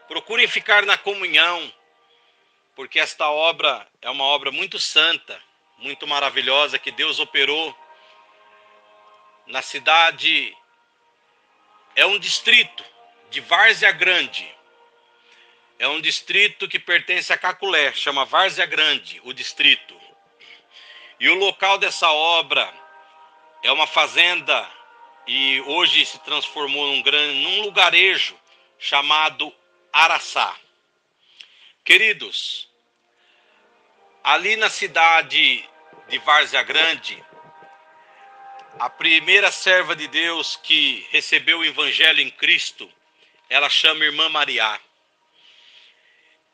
Procurem ficar na comunhão, porque esta obra é uma obra muito santa, muito maravilhosa, que Deus operou na cidade. É um distrito de Várzea Grande. É um distrito que pertence a Caculé, chama Várzea Grande, o distrito. E o local dessa obra é uma fazenda e hoje se transformou num lugarejo chamado Araçá. Queridos, ali na cidade de Várzea Grande, a primeira serva de Deus que recebeu o evangelho em Cristo, ela chama Irmã Mariá.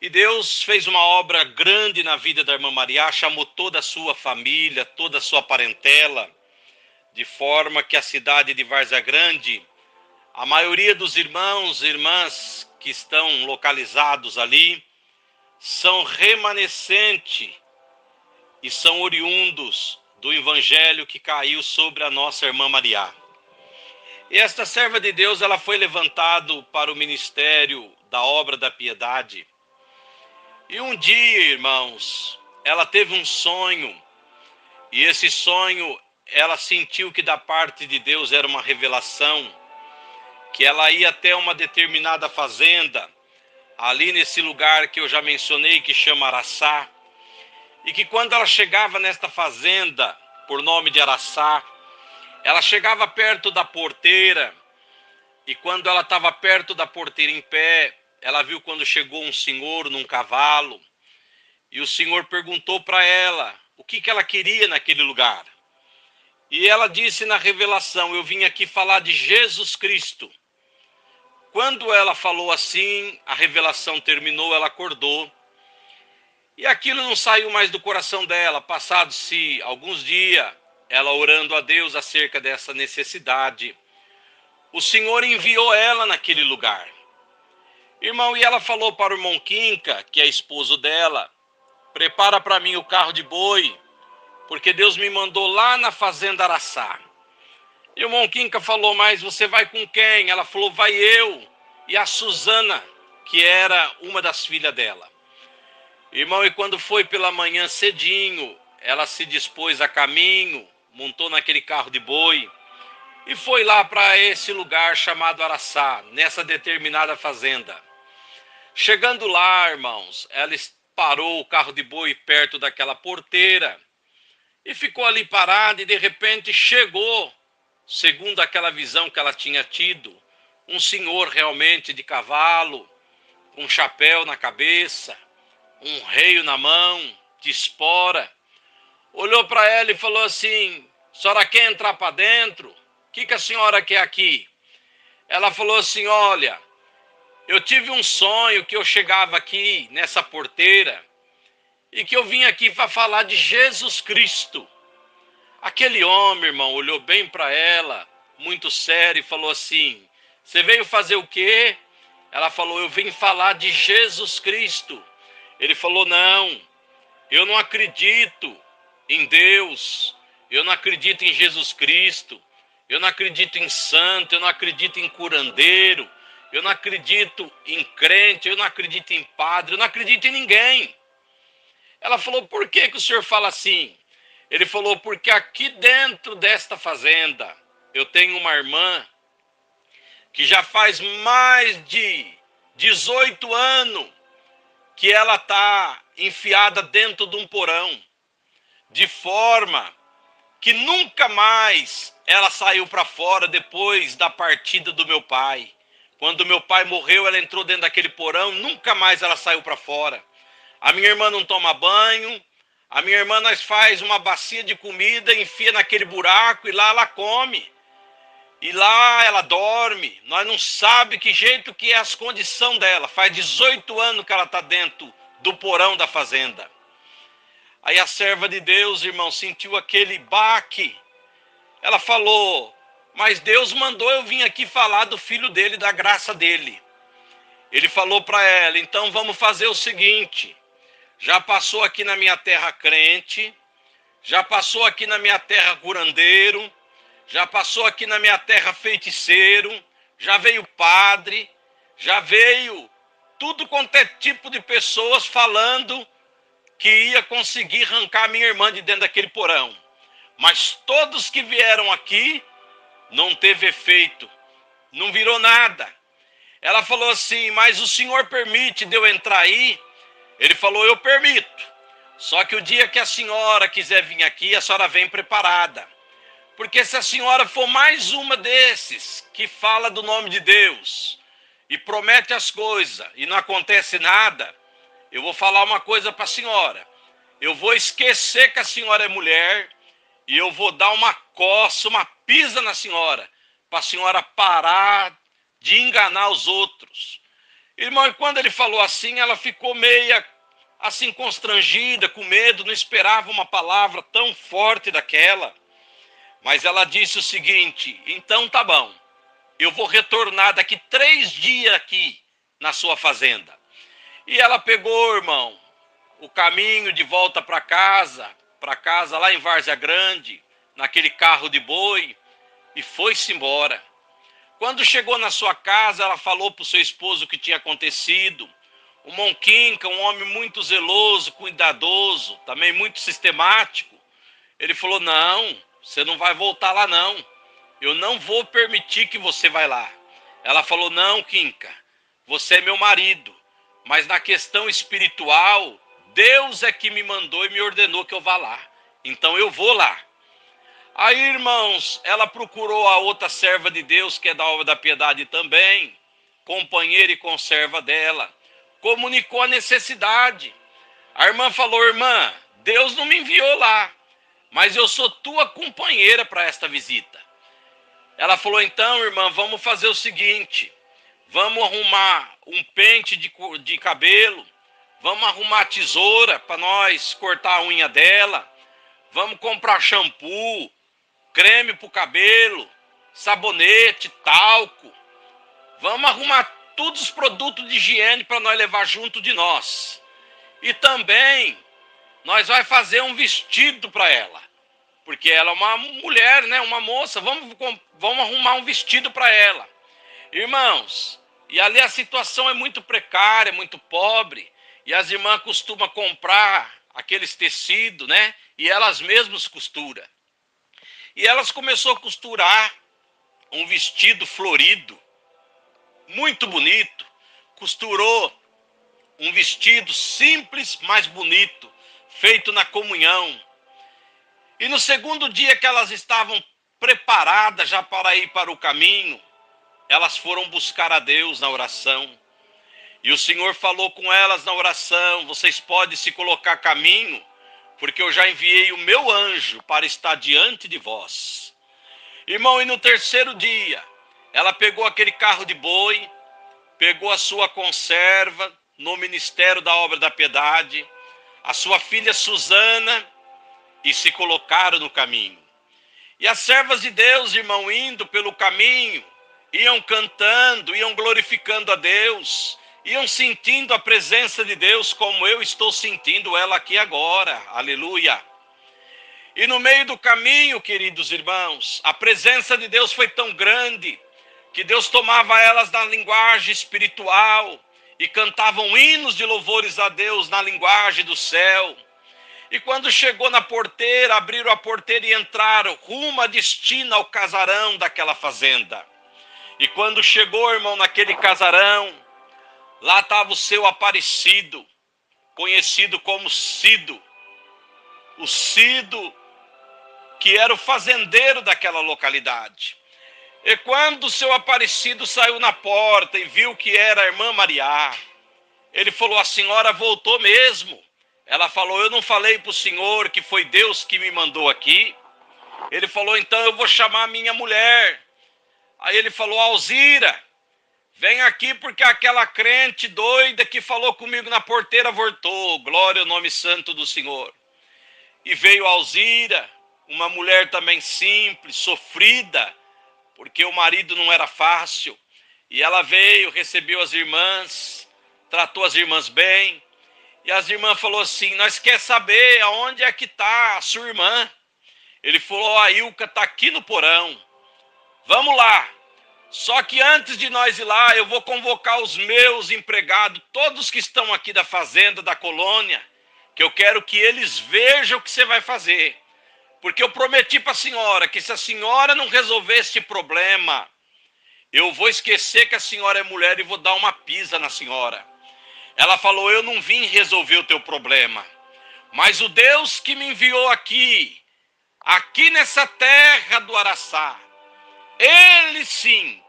E Deus fez uma obra grande na vida da Irmã Mariá, chamou toda a sua família, toda a sua parentela, de forma que a cidade de Várzea Grande, a maioria dos irmãos e irmãs que estão localizados ali, são remanescentes e são oriundos do evangelho que caiu sobre a nossa Irmã Mariá. E esta serva de Deus, ela foi levantada para o ministério da obra da piedade. E um dia, irmãos, ela teve um sonho, e esse sonho, ela sentiu que da parte de Deus era uma revelação, que ela ia até uma determinada fazenda, ali nesse lugar que eu já mencionei, que chama Araçá, e que quando ela chegava nesta fazenda, por nome de Araçá, ela chegava perto da porteira, e quando ela estava perto da porteira em pé, ela viu quando chegou um senhor num cavalo, e o senhor perguntou para ela o que ela queria naquele lugar. E ela disse na revelação: eu vim aqui falar de Jesus Cristo. Quando ela falou assim, a revelação terminou, ela acordou. E aquilo não saiu mais do coração dela. Passados-se alguns dias, ela orando a Deus acerca dessa necessidade, o Senhor enviou ela naquele lugar. Irmão, e ela falou para o irmão Quinca, que é esposo dela: prepara para mim o carro de boi, porque Deus me mandou lá na fazenda Araçá. E o irmão Quinca falou: mas você vai com quem? Ela falou: vai eu e a Suzana, que era uma das filhas dela. Irmão, e quando foi pela manhã cedinho, ela se dispôs a caminho, montou naquele carro de boi e foi lá para esse lugar chamado Araçá, nessa determinada fazenda. Chegando lá, irmãos, ela parou o carro de boi perto daquela porteira e ficou ali parada, e de repente chegou, segundo aquela visão que ela tinha tido, um senhor realmente de cavalo, com um chapéu na cabeça, um reio na mão, de espora. Olhou para ela e falou assim: a senhora quer entrar para dentro? O que a senhora quer aqui? Ela falou assim: olha, eu tive um sonho que eu chegava aqui nessa porteira e que eu vim aqui para falar de Jesus Cristo. Aquele homem, irmão, olhou bem para ela, muito sério, e falou assim: você veio fazer o quê? Ela falou: eu vim falar de Jesus Cristo. Ele falou: não, eu não acredito em Deus, eu não acredito em Jesus Cristo, eu não acredito em santo, eu não acredito em curandeiro, eu não acredito em crente, eu não acredito em padre, eu não acredito em ninguém. Ela falou: por que o senhor fala assim? Ele falou: porque aqui dentro desta fazenda eu tenho uma irmã que já faz mais de 18 anos que ela está enfiada dentro de um porão, de forma que nunca mais ela saiu para fora depois da partida do meu pai. Quando meu pai morreu, ela entrou dentro daquele porão, nunca mais ela saiu para fora. A minha irmã não toma banho, a minha irmã nós faz uma bacia de comida, enfia naquele buraco e lá ela come. E lá ela dorme, nós não sabemos que jeito que é as condições dela. Faz 18 anos que ela está dentro do porão da fazenda. Aí a serva de Deus, irmão, sentiu aquele baque. Ela falou: mas Deus mandou eu vir aqui falar do filho dele, da graça dele. Ele falou para ela: então vamos fazer o seguinte, já passou aqui na minha terra crente, já passou aqui na minha terra curandeiro, já passou aqui na minha terra feiticeiro, já veio padre, já veio tudo quanto é tipo de pessoas falando que ia conseguir arrancar minha irmã de dentro daquele porão. Mas todos que vieram aqui, não teve efeito, não virou nada. Ela falou assim, mas o senhor permite de eu entrar aí? Ele falou, eu permito. Só que o dia que a senhora quiser vir aqui, a senhora vem preparada. Porque se a senhora for mais uma desses que fala do nome de Deus e promete as coisas e não acontece nada, eu vou falar uma coisa para a senhora. Eu vou esquecer que a senhora é mulher e eu vou dar uma coça, uma pisa na senhora, para a senhora parar de enganar os outros. Irmão, e quando ele falou assim, ela ficou meia assim constrangida, com medo, não esperava uma palavra tão forte daquela. Mas ela disse o seguinte, então tá bom, eu vou retornar daqui 3 dias aqui na sua fazenda. E ela pegou, irmão, o caminho de volta para casa lá em Várzea Grande, naquele carro de boi, e foi-se embora. Quando chegou na sua casa, ela falou para o seu esposo o que tinha acontecido. O Monquinca, um homem muito zeloso, cuidadoso, também muito sistemático, ele falou, não, você não vai voltar lá não. Eu não vou permitir que você vá lá. Ela falou, não, Quinca, você é meu marido. Mas na questão espiritual, Deus é que me mandou e me ordenou que eu vá lá. Então eu vou lá. Aí, irmãos, ela procurou a outra serva de Deus, que é da obra da piedade também, companheira e conserva dela. Comunicou a necessidade. A irmã falou, irmã, Deus não me enviou lá, mas eu sou tua companheira para esta visita. Ela falou, então, irmã, vamos fazer o seguinte, vamos arrumar um pente de cabelo, vamos arrumar tesoura para nós cortar a unha dela, vamos comprar shampoo, creme para o cabelo, sabonete, talco, vamos arrumar todos os produtos de higiene para nós levar junto de nós. E também nós vai fazer um vestido para ela, porque ela é uma mulher, né, uma moça, vamos arrumar um vestido para ela. Irmãos, e ali a situação é muito precária, muito pobre, e as irmãs costumam comprar aqueles tecidos, né, e elas mesmas costuram. E elas começaram a costurar um vestido florido, muito bonito, costurou um vestido simples, mas bonito, feito na comunhão. E no segundo dia que elas estavam preparadas já para ir para o caminho, elas foram buscar a Deus na oração. E o Senhor falou com elas na oração, vocês podem se colocar a caminho, porque eu já enviei o meu anjo para estar diante de vós. Irmão, e no terceiro dia, ela pegou aquele carro de boi, pegou a sua conserva no Ministério da Obra da Piedade, a sua filha Susana, e se colocaram no caminho. E as servas de Deus, irmão, indo pelo caminho, iam cantando, iam glorificando a Deus, iam sentindo a presença de Deus como eu estou sentindo ela aqui agora, aleluia. E no meio do caminho, queridos irmãos, a presença de Deus foi tão grande, que Deus tomava elas na linguagem espiritual, e cantavam hinos de louvores a Deus na linguagem do céu. E quando chegou na porteira, abriram a porteira e entraram rumo a destino ao casarão daquela fazenda. E quando chegou, irmão, naquele casarão, lá estava o seu aparecido, conhecido como Cido. O Cido, que era o fazendeiro daquela localidade. E quando o seu aparecido saiu na porta e viu que era a irmã Mariá, ele falou, a senhora voltou mesmo? Ela falou, eu não falei para o senhor que foi Deus que me mandou aqui? Ele falou, então eu vou chamar a minha mulher. Aí ele falou, Alzira, vem aqui porque aquela crente doida que falou comigo na porteira voltou. Glória ao nome santo do Senhor. E veio Alzira, uma mulher também simples, sofrida, porque o marido não era fácil. E ela veio, recebeu as irmãs, tratou as irmãs bem. E as irmãs falaram assim, nós quer saber aonde é que está a sua irmã. Ele falou, a Ilka está aqui no porão. Vamos lá. Só que antes de nós ir lá, eu vou convocar os meus empregados, todos que estão aqui da fazenda, da colônia, que eu quero que eles vejam o que você vai fazer. Porque eu prometi para a senhora que se a senhora não resolver este problema, eu vou esquecer que a senhora é mulher e vou dar uma pisa na senhora. Ela falou, eu não vim resolver o teu problema, mas o Deus que me enviou aqui nessa terra do Araçá, Ele sim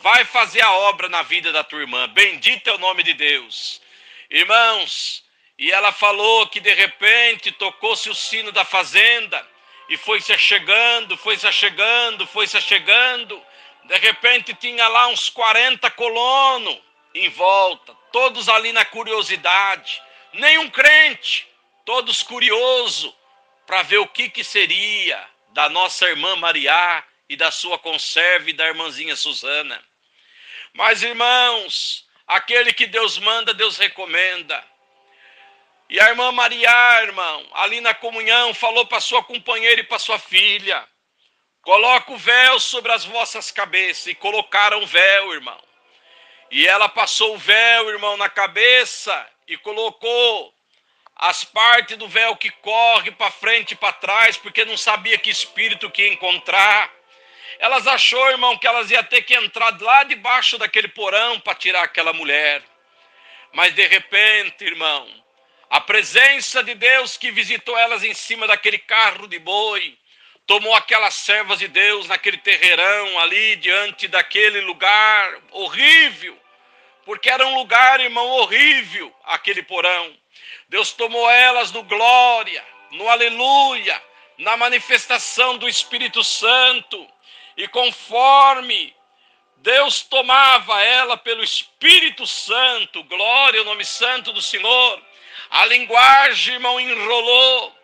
vai fazer a obra na vida da tua irmã. Bendito é o nome de Deus. Irmãos, e ela falou que de repente tocou-se o sino da fazenda e foi se achegando, foi se achegando, foi se achegando. De repente tinha lá uns 40 colonos em volta, todos ali na curiosidade. Nenhum crente, todos curiosos para ver o que seria da nossa irmã Mariá e da sua conserva e da irmãzinha Susana. Mas, irmãos, aquele que Deus manda, Deus recomenda. E a irmã Mariá, irmão, ali na comunhão, falou para sua companheira e para sua filha, coloca o véu sobre as vossas cabeças. E colocaram o véu, irmão. E ela passou o véu, irmão, na cabeça e colocou as partes do véu que corre para frente e para trás, porque não sabia que espírito que ia encontrar. Elas achou, irmão, que elas iam ter que entrar lá debaixo daquele porão para tirar aquela mulher. Mas de repente, irmão, a presença de Deus que visitou elas em cima daquele carro de boi, tomou aquelas servas de Deus naquele terreirão ali, diante daquele lugar horrível, porque era um lugar, irmão, horrível, aquele porão. Deus tomou elas no glória, no aleluia, na manifestação do Espírito Santo. E conforme Deus tomava ela pelo Espírito Santo, glória ao nome santo do Senhor, a linguagem, irmão, enrolou.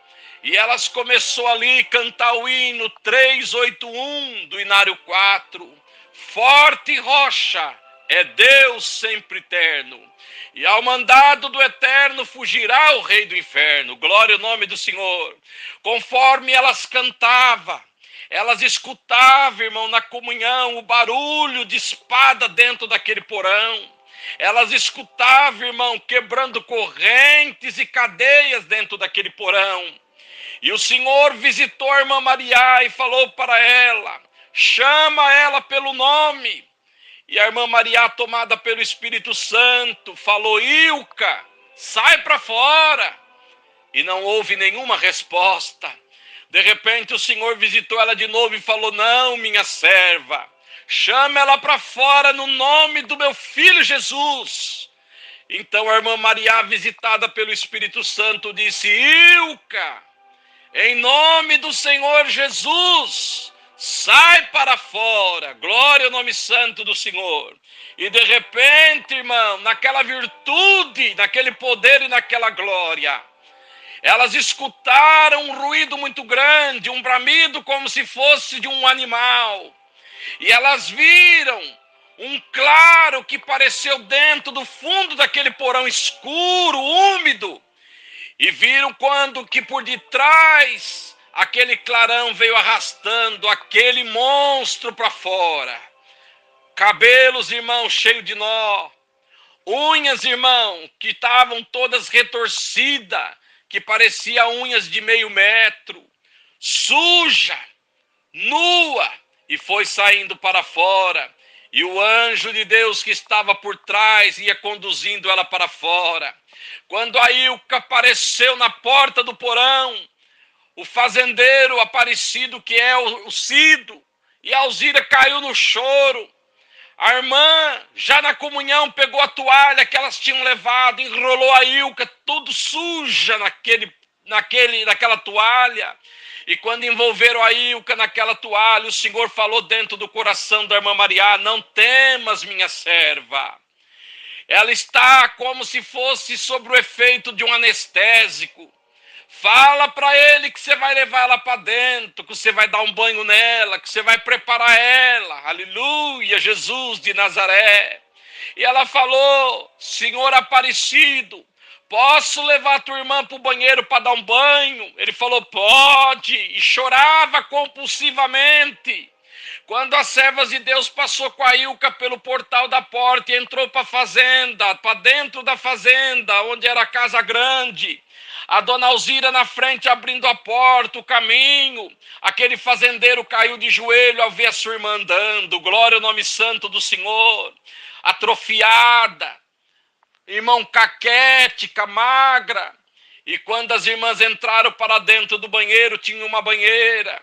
E elas começou ali a cantar o hino 381 do Inário 4. Forte rocha é Deus sempre eterno. E ao mandado do Eterno fugirá o rei do inferno. Glória ao nome do Senhor. Conforme elas cantavam, elas escutavam, irmão, na comunhão, o barulho de espada dentro daquele porão. Elas escutavam, irmão, quebrando correntes e cadeias dentro daquele porão. E o Senhor visitou a irmã Mariá e falou para ela, chama ela pelo nome. E a irmã Mariá, tomada pelo Espírito Santo, falou, Ilka, sai para fora. E não houve nenhuma resposta. De repente o Senhor visitou ela de novo e falou, não, minha serva, chama ela para fora no nome do meu filho Jesus. Então a irmã Mariá, visitada pelo Espírito Santo, disse, Ilka, em nome do Senhor Jesus, sai para fora, glória ao nome santo do Senhor. E de repente, irmão, naquela virtude, naquele poder e naquela glória, elas escutaram um ruído muito grande, um bramido como se fosse de um animal. E elas viram um claro que apareceu dentro do fundo daquele porão escuro, úmido. E viram quando que por detrás aquele clarão veio arrastando aquele monstro para fora. Cabelos, irmão, cheio de nó. Unhas, irmão, que estavam todas retorcidas, que parecia unhas de meio metro. Suja, nua, e foi saindo para fora. E o anjo de Deus que estava por trás ia conduzindo ela para fora. Quando a Ilka apareceu na porta do porão, o fazendeiro Aparecido, que é o Cido, e a Alzira caiu no choro. A irmã, já na comunhão, pegou a toalha que elas tinham levado, enrolou a Ilka, tudo suja naquela toalha. E quando envolveram a Ilka naquela toalha, o Senhor falou dentro do coração da irmã Mariá, não temas, minha serva. Ela está como se fosse sob o efeito de um anestésico. Fala para ele que você vai levar ela para dentro, que você vai dar um banho nela, que você vai preparar ela. Aleluia, Jesus de Nazaré. E ela falou, Senhor Aparecido, posso levar a tua irmã para o banheiro para dar um banho? Ele falou, pode. E chorava compulsivamente. Quando as servas de Deus passou com a Ilka pelo portal da porta e entrou para a fazenda, para dentro da fazenda, onde era a casa grande, a dona Alzira na frente abrindo a porta, o caminho, aquele fazendeiro caiu de joelho ao ver a sua irmã andando, glória ao nome santo do Senhor, atrofiada, irmão caquética, magra, e quando as irmãs entraram para dentro do banheiro, tinha uma banheira.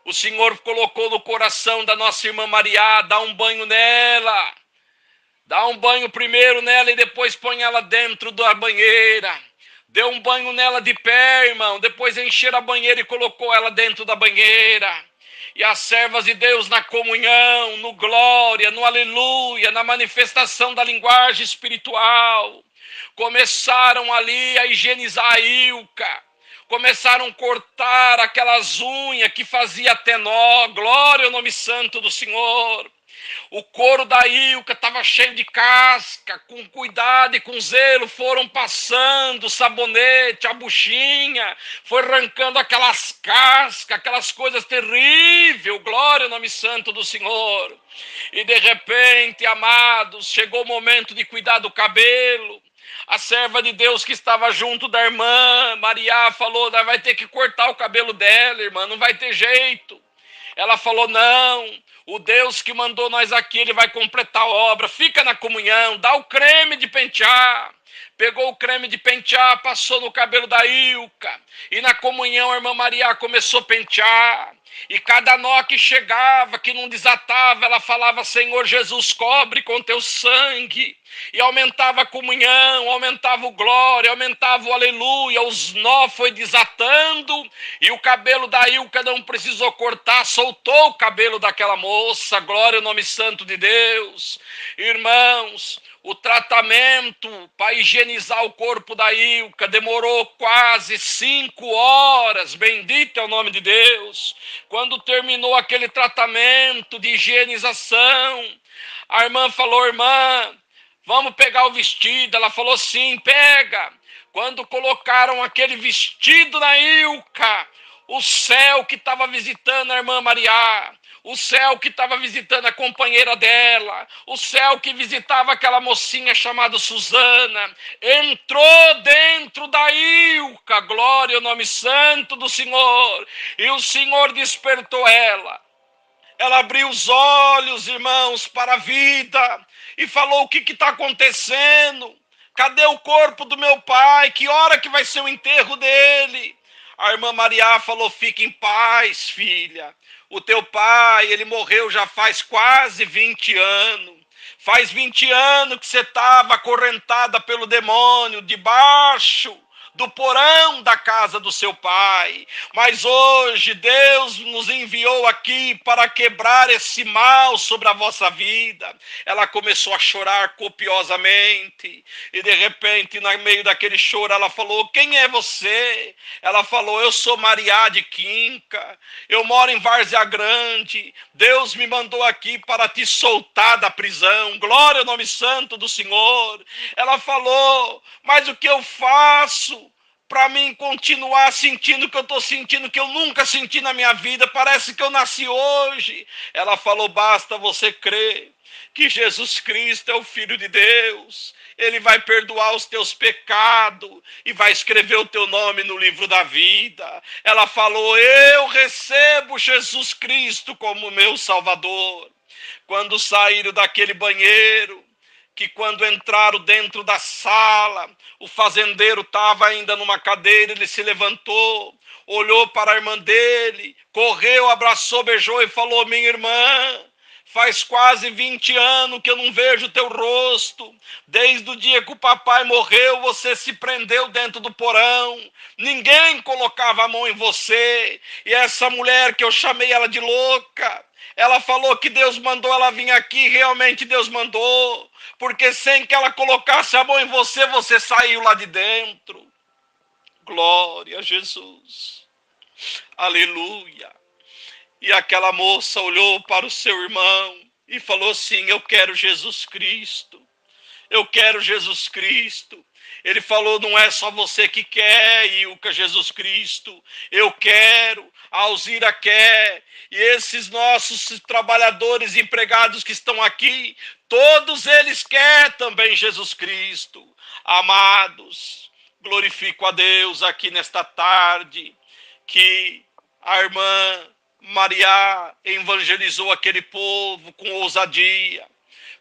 O Senhor colocou no coração da nossa irmã Maria, dá um banho nela. Dá um banho primeiro nela e depois põe ela dentro da banheira. Deu um banho nela de pé, irmão. Depois encheram a banheira e colocou ela dentro da banheira. E as servas de Deus na comunhão, no glória, no aleluia, na manifestação da linguagem espiritual, começaram ali a higienizar a Ilka. Começaram a cortar aquelas unhas que fazia até nó, glória ao nome santo do Senhor. O couro da Ilka estava cheio de casca, com cuidado e com zelo foram passando o sabonete, a buchinha, foi arrancando aquelas cascas, aquelas coisas terríveis, glória ao nome santo do Senhor. E de repente, amados, chegou o momento de cuidar do cabelo. A serva de Deus que estava junto da irmã Maria falou, vai ter que cortar o cabelo dela, irmã, não vai ter jeito. Ela falou, não, o Deus que mandou nós aqui, ele vai completar a obra, fica na comunhão, dá o creme de pentear. Pegou o creme de pentear, passou no cabelo da Ilka, e na comunhão a irmã Maria começou a pentear. E cada nó que chegava, que não desatava, ela falava, Senhor Jesus, cobre com teu sangue. E aumentava a comunhão, aumentava o glória, aumentava o aleluia, os nó foi desatando, e o cabelo da Ilka não precisou cortar, soltou o cabelo daquela moça, glória ao nome santo de Deus. Irmãos, o tratamento para higienizar o corpo da Ilka demorou quase 5 horas, bendito é o nome de Deus. Quando terminou aquele tratamento de higienização, a irmã falou, irmã, vamos pegar o vestido. Ela falou, sim, pega. Quando colocaram aquele vestido na Ilka, o céu que estava visitando a irmã Maria, o céu que estava visitando a companheira dela, o céu que visitava aquela mocinha chamada Susana, entrou dentro da Ilka, glória ao nome santo do Senhor, e o Senhor despertou ela. Ela abriu os olhos, irmãos, para a vida e falou, o que está acontecendo? Cadê o corpo do meu pai? Que hora que vai ser o enterro dele? A irmã Maria falou, fique em paz, filha. O teu pai, ele morreu já faz quase 20 anos. Faz 20 anos que você estava acorrentada pelo demônio, debaixo do porão da casa do seu pai. Mas hoje Deus nos enviou aqui para quebrar esse mal sobre a vossa vida. Ela começou a chorar copiosamente. E de repente, no meio daquele choro, ela falou, quem é você? Ela falou, eu sou Maria de Quinca. Eu moro em Várzea Grande. Deus me mandou aqui para te soltar da prisão. Glória ao nome santo do Senhor. Ela falou, mas o que eu faço para mim continuar sentindo o que eu estou sentindo, que eu nunca senti na minha vida, parece que eu nasci hoje? Ela falou, basta você crer que Jesus Cristo é o Filho de Deus, ele vai perdoar os teus pecados e vai escrever o teu nome no livro da vida. Ela falou, eu recebo Jesus Cristo como meu Salvador. Quando saíram daquele banheiro, que quando entraram dentro da sala, o fazendeiro estava ainda numa cadeira, ele se levantou, olhou para a irmã dele, correu, abraçou, beijou e falou, minha irmã, faz quase 20 anos que eu não vejo teu rosto, desde o dia que o papai morreu, você se prendeu dentro do porão, ninguém colocava a mão em você, e essa mulher que eu chamei ela de louca, ela falou que Deus mandou ela vir aqui, realmente Deus mandou, porque sem que ela colocasse a mão em você, você saiu lá de dentro. Glória a Jesus. Aleluia. E aquela moça olhou para o seu irmão e falou assim, eu quero Jesus Cristo. Eu quero Jesus Cristo. Ele falou, não é só você que quer, Ilka, Jesus Cristo. Eu quero, a Alzira quer. E esses nossos trabalhadores empregados que estão aqui, todos eles querem também Jesus Cristo. Amados, glorifico a Deus aqui nesta tarde, que a irmã Maria evangelizou aquele povo com ousadia.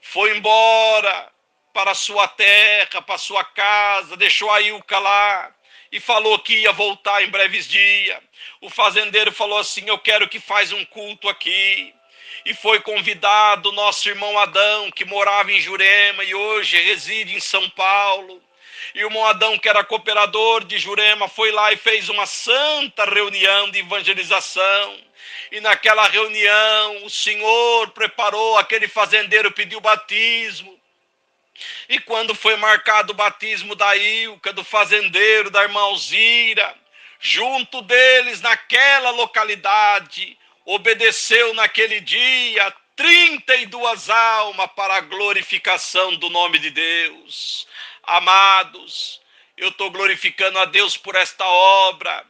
Foi embora para a sua terra, para a sua casa, deixou a Ilka lá e falou que ia voltar em breves dias. O fazendeiro falou assim, eu quero que faz um culto aqui. E foi convidado o nosso irmão Adão, que morava em Jurema e hoje reside em São Paulo. E o irmão Adão, que era cooperador de Jurema, foi lá e fez uma santa reunião de evangelização. E naquela reunião o Senhor preparou, aquele fazendeiro pediu batismo. E quando foi marcado o batismo da Ilka, do fazendeiro, da irmã Alzira, junto deles naquela localidade, obedeceu naquele dia 32 almas para a glorificação do nome de Deus. Amados, eu estou glorificando a Deus por esta obra,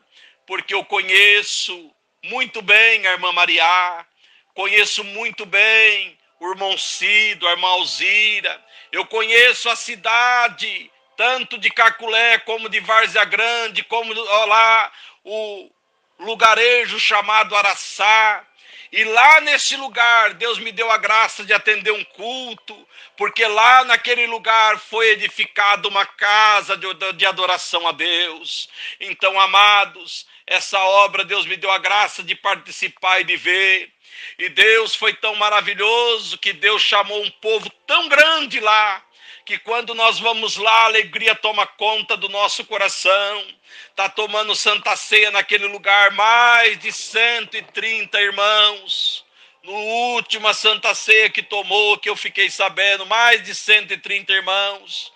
porque eu conheço muito bem a irmã Maria, conheço muito bem o irmão Cido, a irmã Alzira, eu conheço a cidade, tanto de Caculé como de Várzea Grande, como lá o lugarejo chamado Araçá. E lá nesse lugar, Deus me deu a graça de atender um culto, porque lá naquele lugar foi edificada uma casa de adoração a Deus. Então, amados, essa obra Deus me deu a graça de participar e de ver. E Deus foi tão maravilhoso que Deus chamou um povo tão grande lá, que quando nós vamos lá, a alegria toma conta do nosso coração. Está tomando Santa Ceia naquele lugar, mais de 130 irmãos. No última Santa Ceia que tomou, que eu fiquei sabendo, mais de 130 irmãos.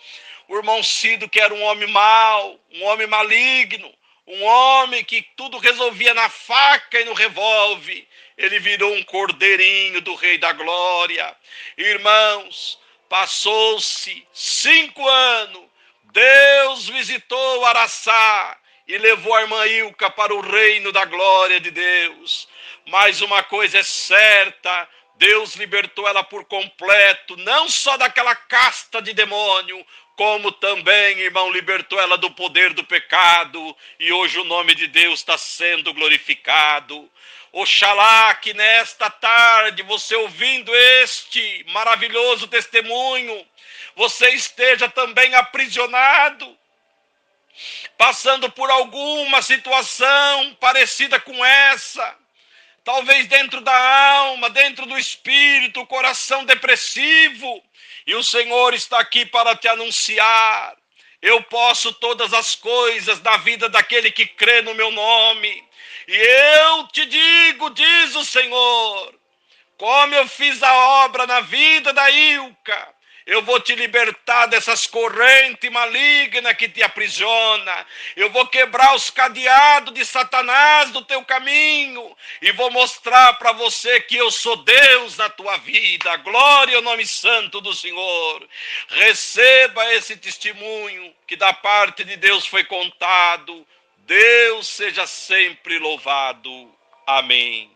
O irmão Cido, que era um homem mau, um homem maligno, um homem que tudo resolvia na faca e no revólver, ele virou um cordeirinho do Rei da Glória. Irmãos, passou-se 5 anos, Deus visitou Araçá e levou a irmã Ilka para o reino da glória de Deus. Mas uma coisa é certa, Deus libertou ela por completo, não só daquela casta de demônio, como também, irmão, libertou ela do poder do pecado, e hoje o nome de Deus está sendo glorificado. Oxalá que nesta tarde, você ouvindo este maravilhoso testemunho, você esteja também aprisionado, passando por alguma situação parecida com essa, talvez dentro da alma, dentro do espírito, coração depressivo, e o Senhor está aqui para te anunciar, eu posso todas as coisas na vida daquele que crê no meu nome, e eu te digo, diz o Senhor, como eu fiz a obra na vida da Ilka, eu vou te libertar dessas correntes malignas que te aprisiona. Eu vou quebrar os cadeados de Satanás do teu caminho. E vou mostrar para você que eu sou Deus na tua vida. Glória ao nome santo do Senhor. Receba esse testemunho que da parte de Deus foi contado. Deus seja sempre louvado. Amém.